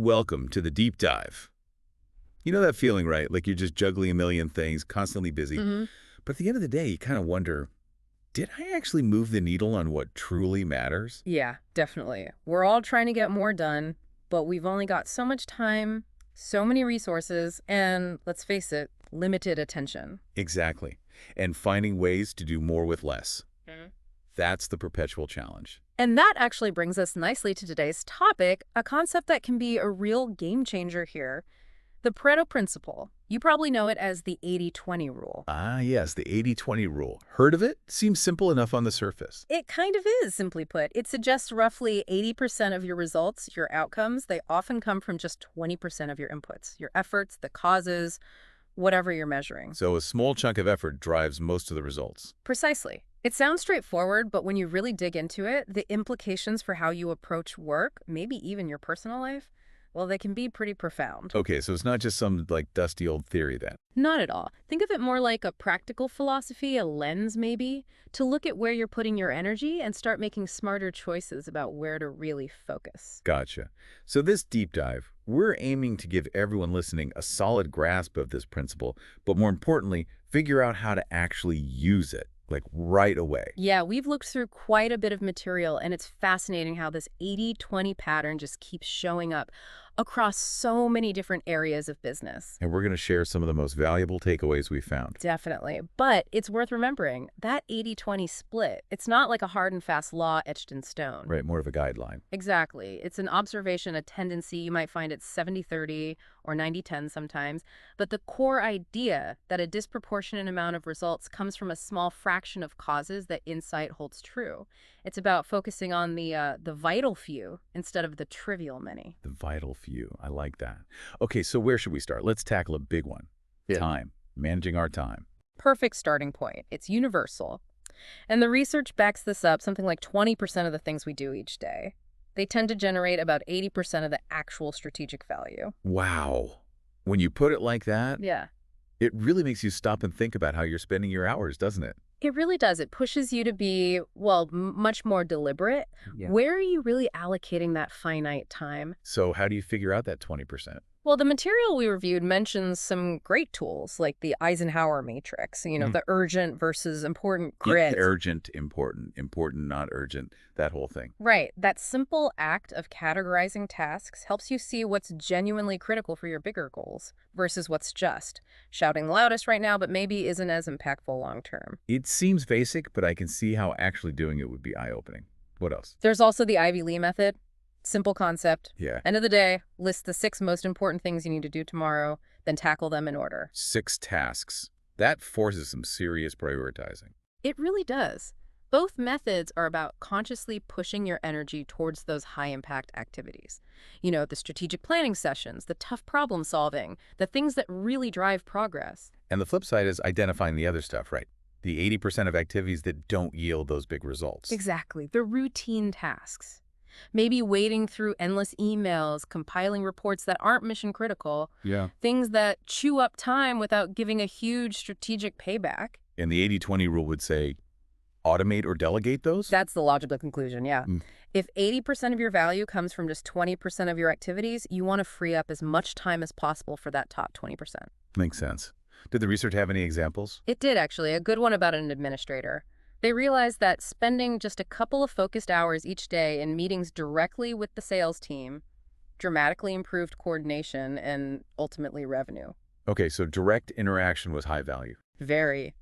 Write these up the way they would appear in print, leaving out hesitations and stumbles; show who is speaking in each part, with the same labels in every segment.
Speaker 1: Welcome to the deep dive. You know that feeling, right? Like you're just juggling a million things, constantly busy.
Speaker 2: hmm
Speaker 1: But at the end of the day, you kind of wonder, did I actually move the needle on what truly matters?
Speaker 2: Yeah, definitely. We're all trying to get more done, but we've only got so much time, so many resources, and let's face it, limited attention.
Speaker 1: Exactly. And finding ways to do more with less.
Speaker 2: Mhm.
Speaker 1: That's the perpetual challenge.
Speaker 2: And that actually brings us nicely to today's topic, a concept that can be a real game changer here, the Pareto Principle. You probably know it as the 80-20 rule.
Speaker 1: Ah, yes, the 80-20 rule. Heard of it? Seems simple enough on the surface.
Speaker 2: It kind of is, simply put. It suggests roughly 80% of your results, your outcomes, they often come from just 20% of your inputs, your efforts, the causes, whatever you're measuring.
Speaker 1: So a small chunk of effort drives most of the results.
Speaker 2: Precisely. It sounds straightforward, but when you really dig into it, the implications for how you approach work, maybe even your personal life, well, they can be pretty profound.
Speaker 1: Okay, so it's not just some, dusty old theory then.
Speaker 2: Not at all. Think of it more like a practical philosophy, a lens maybe, to look at where you're putting your energy and start making smarter choices about where to really focus.
Speaker 1: Gotcha. So this deep dive, we're aiming to give everyone listening a solid grasp of this principle, but more importantly, figure out how to actually use it, right away.
Speaker 2: Yeah, we've looked through quite a bit of material, and it's fascinating how this 80-20 pattern just keeps showing up across so many different areas of business.
Speaker 1: And we're going to share some of the most valuable takeaways we found.
Speaker 2: Definitely. But it's worth remembering that 80-20 split, it's not like a hard and fast law etched in stone.
Speaker 1: Right, more of a guideline.
Speaker 2: Exactly. It's an observation, a tendency. You might find it's 70-30 or 90-10 sometimes. But the core idea that a disproportionate amount of results comes from a small fraction of causes that insight holds true. It's about focusing on the vital few instead of the trivial many.
Speaker 1: The vital few. I like that. Okay, so where should we start? Let's tackle a big one.
Speaker 2: Yeah.
Speaker 1: Time. Managing our time.
Speaker 2: Perfect starting point. It's universal. And the research backs this up, something like 20% of the things we do each day. They tend to generate about 80% of the actual strategic value.
Speaker 1: Wow. When you put it like that,
Speaker 2: Yeah.
Speaker 1: it really makes you stop and think about how you're spending your hours, doesn't it?
Speaker 2: It really does. It pushes you to be, well, much more deliberate.
Speaker 1: Yeah.
Speaker 2: Where are you really allocating that finite time?
Speaker 1: So how do you figure out that 20%?
Speaker 2: Well, the material we reviewed mentions some great tools like the Eisenhower matrix, the urgent versus important grid.
Speaker 1: Urgent, important, important, not urgent, that whole thing.
Speaker 2: Right. That simple act of categorizing tasks helps you see what's genuinely critical for your bigger goals versus what's just shouting the loudest right now, but maybe isn't as impactful long term.
Speaker 1: It seems basic, but I can see how actually doing it would be eye-opening. What else?
Speaker 2: There's also the Ivy Lee method. Simple concept.
Speaker 1: Yeah.
Speaker 2: End of the day, list the 6 most important things you need to do tomorrow, then tackle them in order.
Speaker 1: 6 tasks. That forces some serious prioritizing.
Speaker 2: It really does. Both methods are about consciously pushing your energy towards those high-impact activities. The strategic planning sessions, the tough problem solving, the things that really drive progress.
Speaker 1: And the flip side is identifying the other stuff, right? The 80% of activities that don't yield those big results.
Speaker 2: Exactly. The routine tasks. Maybe wading through endless emails, compiling reports that aren't mission critical.
Speaker 1: Yeah.
Speaker 2: Things that chew up time without giving a huge strategic payback.
Speaker 1: And the 80-20 rule would say, automate or delegate those?
Speaker 2: That's the logical conclusion, yeah. If 80% of your value comes from just 20% of your activities, you want to free up as much time as possible for that top 20%.
Speaker 1: Makes sense. Did the research have any examples?
Speaker 2: It did, actually. A good one about an administrator. They realized that spending just a couple of focused hours each day in meetings directly with the sales team dramatically improved coordination and ultimately revenue.
Speaker 1: Okay, so direct interaction was high value.
Speaker 2: Very.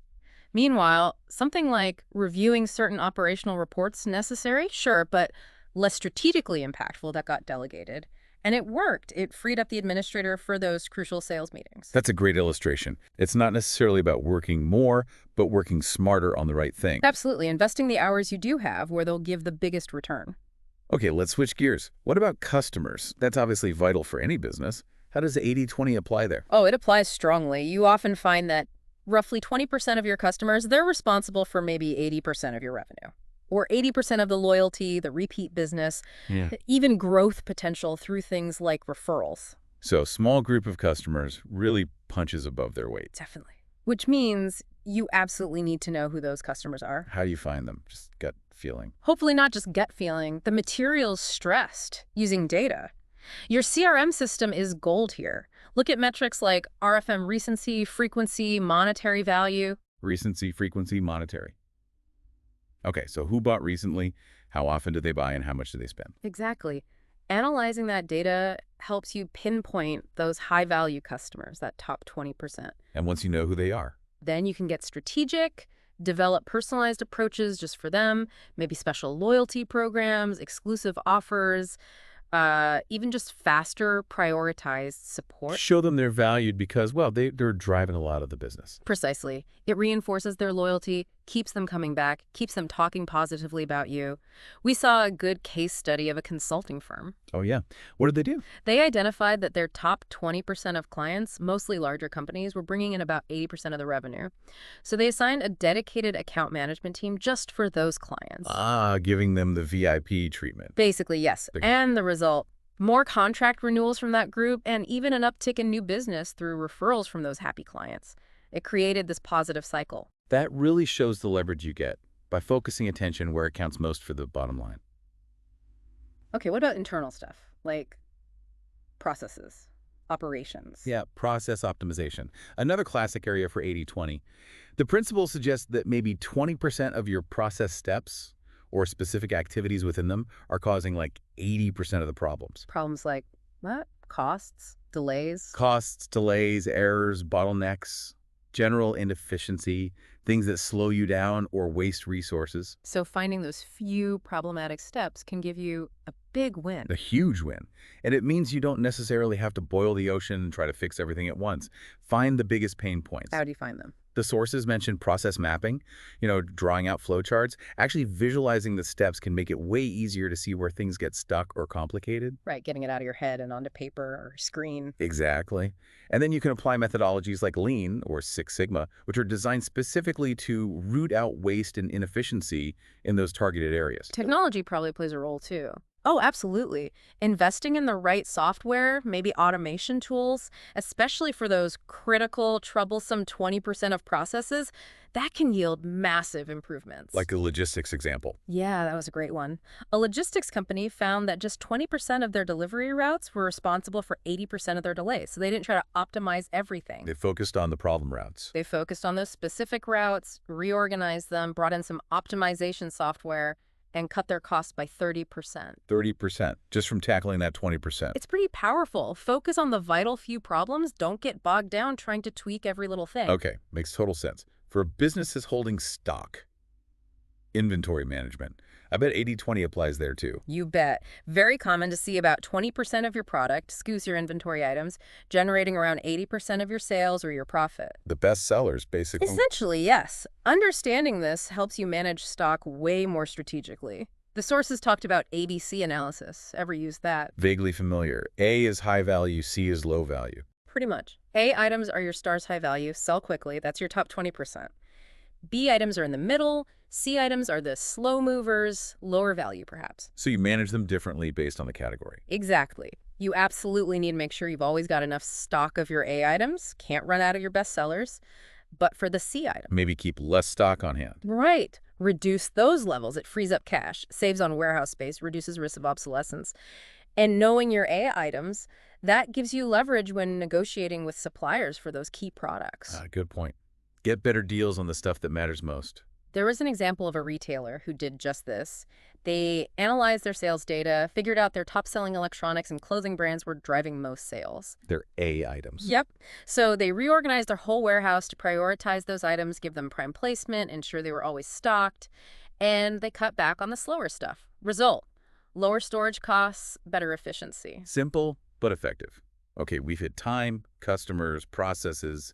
Speaker 2: Meanwhile, something like reviewing certain operational reports necessary, sure, but less strategically impactful that got delegated. And it worked. It freed up the administrator for those crucial sales meetings.
Speaker 1: That's a great illustration. It's not necessarily about working more, but working smarter on the right thing.
Speaker 2: Absolutely. Investing the hours you do have where they'll give the biggest return.
Speaker 1: Okay, let's switch gears. What about customers? That's obviously vital for any business. How does 80-20 apply there?
Speaker 2: Oh, it applies strongly. You often find that roughly 20% of your customers, they're responsible for maybe 80% of your revenue. Or 80% of the loyalty, the repeat business, even growth potential through things like referrals.
Speaker 1: So a small group of customers really punches above their weight.
Speaker 2: Definitely. Which means you absolutely need to know who those customers are.
Speaker 1: How do you find them? Just gut feeling.
Speaker 2: Hopefully not just gut feeling. The material's stressed using data. Your CRM system is gold here. Look at metrics like RFM recency, frequency, monetary value.
Speaker 1: Recency, frequency, monetary. Okay, so who bought recently? How often do they buy and how much do they spend?
Speaker 2: Exactly. Analyzing that data helps you pinpoint those high-value customers, that top 20%.
Speaker 1: And once you know who they are.
Speaker 2: Then you can get strategic, develop personalized approaches just for them, maybe special loyalty programs, exclusive offers, even just faster prioritized support.
Speaker 1: Show them they're valued because, well, they're driving a lot of the business.
Speaker 2: Precisely. It reinforces their loyalty, keeps them coming back, keeps them talking positively about you. We saw a good case study of a consulting firm.
Speaker 1: Oh, yeah. What did they do?
Speaker 2: They identified that their top 20% of clients, mostly larger companies, were bringing in about 80% of the revenue. So they assigned a dedicated account management team just for those clients.
Speaker 1: Giving them the VIP treatment.
Speaker 2: Basically, yes. And the result, more contract renewals from that group and even an uptick in new business through referrals from those happy clients. It created this positive cycle.
Speaker 1: That really shows the leverage you get by focusing attention where it counts most for the bottom line.
Speaker 2: Okay, what about internal stuff, like processes, operations?
Speaker 1: Yeah, process optimization. Another classic area for 80/20. The principle suggests that maybe 20% of your process steps or specific activities within them are causing like 80% of the problems.
Speaker 2: Problems like what? Costs, delays?
Speaker 1: Costs, delays, errors, bottlenecks, general inefficiency, things that slow you down or waste resources.
Speaker 2: So finding those few problematic steps can give you a big win.
Speaker 1: A huge win. And it means you don't necessarily have to boil the ocean and try to fix everything at once. Find the biggest pain points.
Speaker 2: How do you find them?
Speaker 1: The sources mentioned process mapping, drawing out flowcharts. Actually visualizing the steps can make it way easier to see where things get stuck or complicated.
Speaker 2: Right, getting it out of your head and onto paper or screen.
Speaker 1: Exactly. And then you can apply methodologies like Lean or Six Sigma, which are designed specifically to root out waste and inefficiency in those targeted areas.
Speaker 2: Technology probably plays a role too. Oh, absolutely. Investing in the right software, maybe automation tools, especially for those critical, troublesome 20% of processes, that can yield massive improvements.
Speaker 1: Like the logistics example.
Speaker 2: Yeah, that was a great one. A logistics company found that just 20% of their delivery routes were responsible for 80% of their delays. So they didn't try to optimize everything.
Speaker 1: They focused on the problem routes.
Speaker 2: They focused on those specific routes, reorganized them, brought in some optimization software, and cut their costs by 30%.
Speaker 1: 30%, just from tackling that 20%.
Speaker 2: It's pretty powerful. Focus on the vital few problems. Don't get bogged down trying to tweak every little thing.
Speaker 1: Okay, makes total sense. For businesses holding stock, inventory management, I bet 80/20 applies there too.
Speaker 2: You bet. Very common to see about 20% of your product, skews your inventory items, generating around 80% of your sales or your profit.
Speaker 1: The best sellers, basically.
Speaker 2: Essentially, yes. Understanding this helps you manage stock way more strategically. The sources talked about ABC analysis. Ever used that?
Speaker 1: Vaguely familiar. A is high value, C is low value.
Speaker 2: Pretty much. A items are your star's high value, sell quickly. That's your top 20%. B items are in the middle. C items are the slow movers, lower value perhaps.
Speaker 1: So you manage them differently based on the category.
Speaker 2: Exactly. You absolutely need to make sure you've always got enough stock of your A items. Can't run out of your best sellers. But for the C item,
Speaker 1: Maybe keep less stock on hand.
Speaker 2: right, reduce those levels. It frees up cash, saves on warehouse space, reduces risk of obsolescence. And knowing your A items, that gives you leverage when negotiating with suppliers for those key products.
Speaker 1: Good point. Get better deals on the stuff that matters most.
Speaker 2: There was an example of a retailer who did just this. They analyzed their sales data, figured out their top-selling electronics and clothing brands were driving most sales.
Speaker 1: They're A items.
Speaker 2: Yep. So they reorganized their whole warehouse to prioritize those items, give them prime placement, ensure they were always stocked, and they cut back on the slower stuff. Result, lower storage costs, better efficiency.
Speaker 1: Simple, but effective. Okay, we've hit time, customers, processes,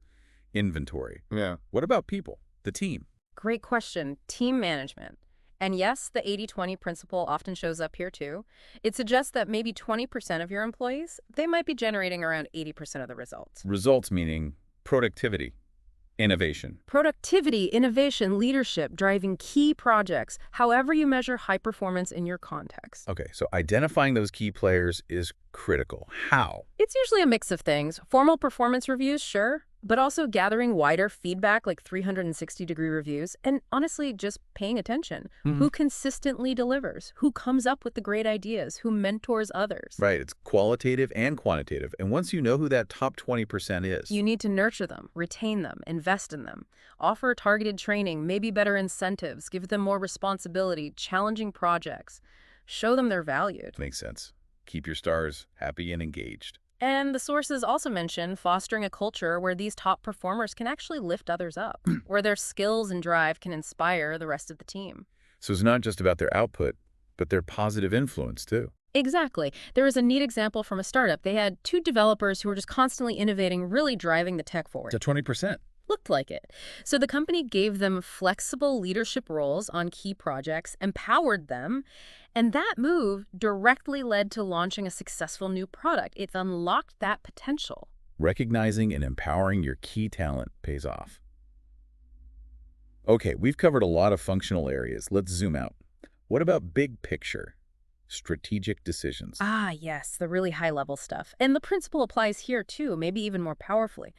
Speaker 1: inventory.
Speaker 3: Yeah.
Speaker 1: What about people, the team?
Speaker 2: Great question. Team management. And yes, the 80/20 principle often shows up here too. It suggests that maybe 20% of your employees, they might be generating around 80% of the results.
Speaker 1: Results meaning productivity, innovation.
Speaker 2: Productivity, innovation, leadership, driving key projects, however you measure high performance in your context.
Speaker 1: Okay, so identifying those key players is critical. How?
Speaker 2: It's usually a mix of things. Formal performance reviews, sure, but also gathering wider feedback like 360-degree reviews, and honestly, just paying attention.
Speaker 1: Mhm.
Speaker 2: Who consistently delivers? Who comes up with the great ideas? Who mentors others?
Speaker 1: Right, it's qualitative and quantitative. And once you know who that top 20% is,
Speaker 2: You need to nurture them, retain them, invest in them. Offer targeted training, maybe better incentives, give them more responsibility, challenging projects. Show them they're valued.
Speaker 1: makes sense. Keep your stars happy and engaged.
Speaker 2: And the sources also mention fostering a culture where these top performers can actually lift others up, where their skills and drive can inspire the rest of the team.
Speaker 1: So it's not just about their output, but their positive influence too.
Speaker 2: Exactly. There was a neat example from a startup. They had two developers who were just constantly innovating, really driving the tech forward.
Speaker 1: To 20%.
Speaker 2: Looked like it. So the company gave them flexible leadership roles on key projects, empowered them, and that move directly led to launching a successful new product. It unlocked that potential.
Speaker 1: Recognizing and empowering your key talent pays off. Okay, we've covered a lot of functional areas. Let's zoom out. What about big picture? Strategic decisions.
Speaker 2: Ah, yes, the really high-level stuff. And the principle applies here, too, maybe even more powerfully.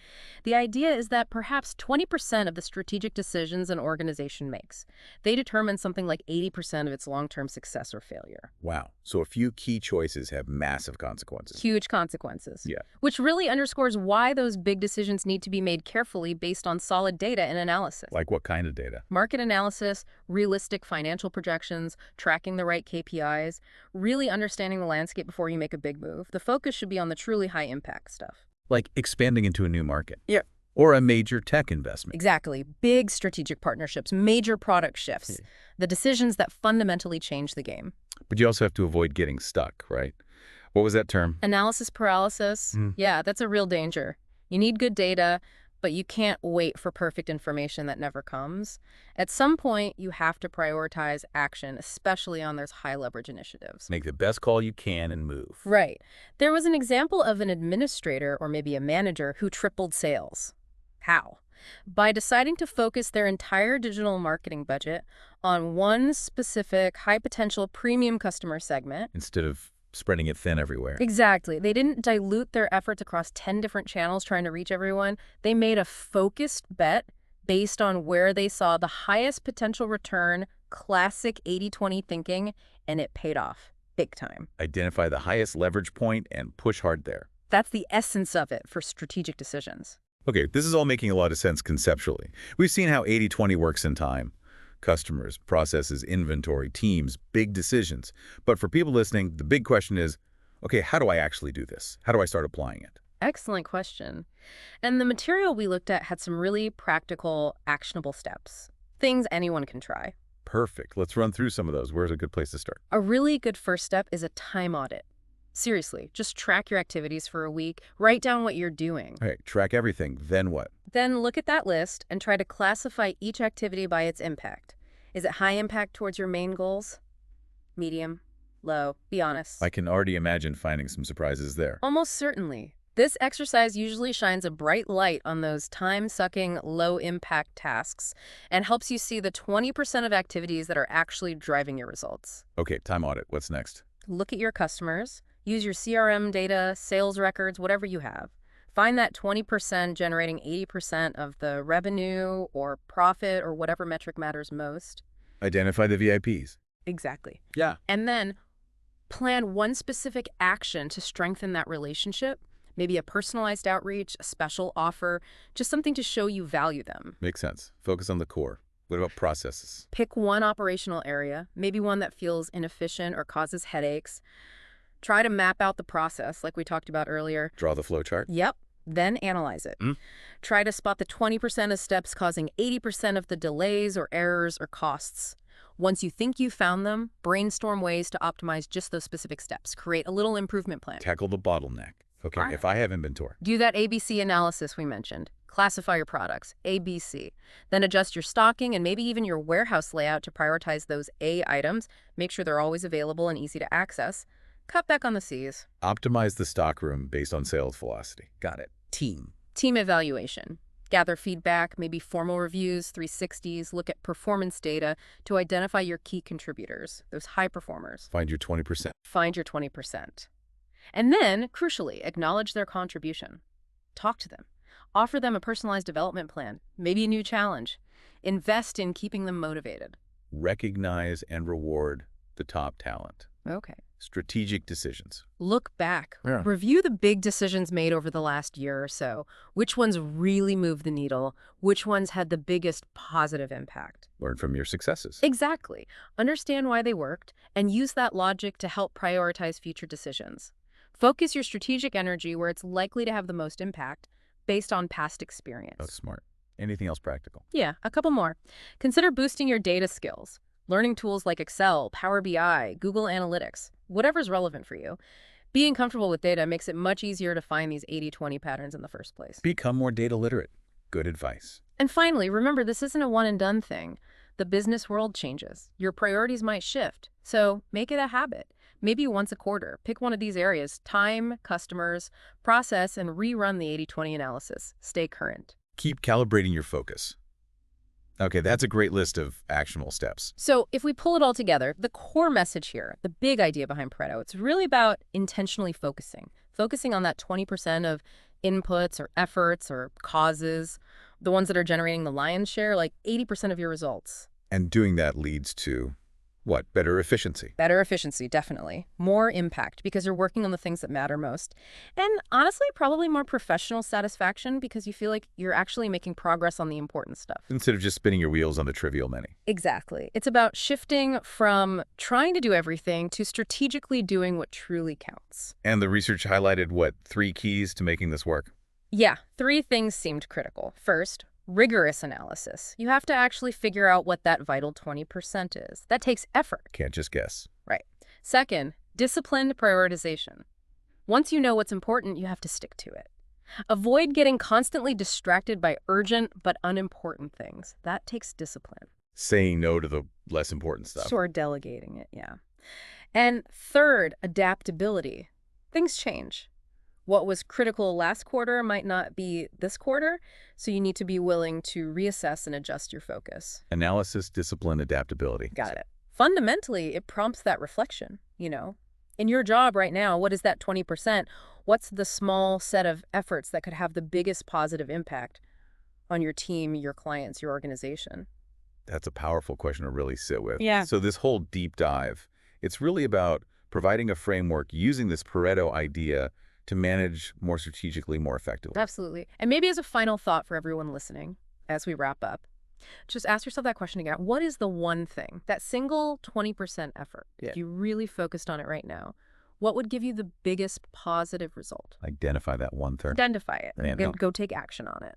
Speaker 2: The idea is that perhaps 20% of the strategic decisions an organization makes, they determine something like 80% of its long-term success or failure.
Speaker 1: Wow. So a few key choices have massive consequences.
Speaker 2: Huge consequences.
Speaker 1: Yeah.
Speaker 2: Which really underscores why those big decisions need to be made carefully based on solid data and analysis.
Speaker 1: Like what kind of data?
Speaker 2: Market analysis, realistic financial projections, tracking the right KPIs, really understanding the landscape before you make a big move. The focus should be on the truly high-impact stuff.
Speaker 1: Like expanding into a new market.
Speaker 2: Yeah.
Speaker 1: Or a major tech investment.
Speaker 2: Exactly. Big strategic partnerships, major product shifts, the decisions that fundamentally change the game.
Speaker 1: But you also have to avoid getting stuck, right? What was that term?
Speaker 2: Analysis paralysis. Yeah, that's a real danger. You need good data, but you can't wait for perfect information that never comes. At some point, you have to prioritize action, especially on those high-leverage initiatives.
Speaker 1: Make the best call you can and move.
Speaker 2: Right. There was an example of an administrator or maybe a manager who tripled sales. How? By deciding to focus their entire digital marketing budget on one specific high-potential premium customer segment.
Speaker 1: Instead of spreading it thin everywhere.
Speaker 2: Exactly. They didn't dilute their efforts across 10 different channels trying to reach everyone. They made a focused bet based on where they saw the highest potential return, classic 80-20 thinking, and it paid off big time.
Speaker 1: Identify the highest leverage point and push hard there.
Speaker 2: That's the essence of it for strategic decisions.
Speaker 1: Okay, this is all making a lot of sense conceptually. We've seen how 80-20 works in time. Customers, processes, inventory, teams, big decisions. But for people listening, the big question is, okay, how do I actually do this? How do I start applying it?
Speaker 2: Excellent question. And the material we looked at had some really practical, actionable steps. Things anyone can try.
Speaker 1: Perfect. Let's run through some of those. Where's a good place to start?
Speaker 2: A really good first step is a time audit. Seriously, just track your activities for a week. Write down what you're doing.
Speaker 1: All right, track everything. Then what?
Speaker 2: Then look at that list and try to classify each activity by its impact. Is it high impact towards your main goals? Medium? Low? Be honest.
Speaker 1: I can already imagine finding some surprises there.
Speaker 2: Almost certainly. This exercise usually shines a bright light on those time-sucking, low-impact tasks and helps you see the 20% of activities that are actually driving your results.
Speaker 1: Okay, time audit. What's next?
Speaker 2: Look at your customers. Use your CRM data, sales records, whatever you have. Find that 20% generating 80% of the revenue or profit or whatever metric matters most.
Speaker 1: Identify the VIPs.
Speaker 2: Exactly.
Speaker 1: Yeah.
Speaker 2: And then plan one specific action to strengthen that relationship. Maybe a personalized outreach, a special offer, just something to show you value them.
Speaker 1: Makes sense. Focus on the core. What about processes?
Speaker 2: Pick one operational area, maybe one that feels inefficient or causes headaches. Try to map out the process like we talked about earlier.
Speaker 1: Draw the flow chart.
Speaker 2: Yep. Then analyze it. Try to spot the 20% of steps causing 80% of the delays or errors or costs. Once you think you've found them, brainstorm ways to optimize just those specific steps. Create a little improvement plan.
Speaker 1: Tackle the bottleneck. Okay,
Speaker 2: Right.
Speaker 1: if I have inventory.
Speaker 2: Do that ABC analysis we mentioned. Classify your products, ABC. Then adjust your stocking and maybe even your warehouse layout to prioritize those A items. Make sure they're always available and easy to access. Cut back on the C's.
Speaker 1: Optimize the stockroom based on sales velocity. Got it. Team.
Speaker 2: Team evaluation. Gather feedback, maybe formal reviews, 360s, look at performance data to identify your key contributors, those high performers.
Speaker 1: Find your 20%.
Speaker 2: Find your 20%. And then, crucially, acknowledge their contribution. Talk to them. Offer them a personalized development plan, maybe a new challenge. Invest in keeping them motivated.
Speaker 1: Recognize and reward the top talent.
Speaker 2: Okay.
Speaker 1: Strategic decisions.
Speaker 2: Look back.
Speaker 1: Yeah.
Speaker 2: Review the big decisions made over the last year or so. Which ones really moved the needle? Which ones had the biggest positive impact?
Speaker 1: Learn from your successes.
Speaker 2: Exactly. Understand why they worked and use that logic to help prioritize future decisions. Focus your strategic energy where it's likely to have the most impact based on past experience.
Speaker 1: That's smart. Anything else practical?
Speaker 2: Yeah, a couple more. Consider boosting your data skills. Learning tools like Excel, Power BI, Google Analytics, whatever's relevant for you. Being comfortable with data makes it much easier to find these 80-20 patterns in the first place.
Speaker 1: Become more data literate. Good advice.
Speaker 2: And finally, remember, this isn't a one-and-done thing. The business world changes. Your priorities might shift. So make it a habit. Maybe once a quarter, pick one of these areas: time, customers, process, and rerun the 80-20 analysis. Stay current.
Speaker 1: Keep calibrating your focus. Okay, that's a great list of actionable steps.
Speaker 2: So if we pull it all together, the core message here, the big idea behind Pareto, it's really about intentionally focusing on that 20% of inputs or efforts or causes, the ones that are generating the lion's share, like 80% of your results.
Speaker 1: And doing that leads to, what, better efficiency?
Speaker 2: Better efficiency, definitely. More impact because you're working on the things that matter most. And honestly, probably more professional satisfaction because you feel like you're actually making progress on the important stuff.
Speaker 1: Instead of just spinning your wheels on the trivial many.
Speaker 2: Exactly. It's about shifting from trying to do everything to strategically doing what truly counts.
Speaker 1: And the research highlighted, what, 3 keys to making this work?
Speaker 2: Yeah, 3 things seemed critical. First, rigorous analysis. You have to actually figure out what that vital 20% is. That takes effort.
Speaker 1: Can't just guess.
Speaker 2: Right. Second, disciplined prioritization. Once you know what's important, you have to stick to it. Avoid getting constantly distracted by urgent but unimportant things. That takes discipline.
Speaker 1: Saying no to the less important stuff.
Speaker 2: Or delegating it, yeah. And third, adaptability. Things change. What was critical last quarter might not be this quarter, so you need to be willing to reassess and adjust your focus.
Speaker 1: Analysis, discipline, adaptability.
Speaker 2: Got it. Fundamentally, it prompts that reflection, In your job right now, what is that 20%? What's the small set of efforts that could have the biggest positive impact on your team, your clients, your organization?
Speaker 1: That's a powerful question to really sit with.
Speaker 2: Yeah.
Speaker 1: So this whole deep dive, it's really about providing a framework using this Pareto idea to manage more strategically, more effectively.
Speaker 2: Absolutely. And maybe as a final thought for everyone listening, as we wrap up, just ask yourself that question again. What is the one thing, that single 20% effort, if you really focused on it right now, what would give you the biggest positive result?
Speaker 1: Identify that 1/3.
Speaker 2: Identify it.
Speaker 1: And
Speaker 2: Go take action on it.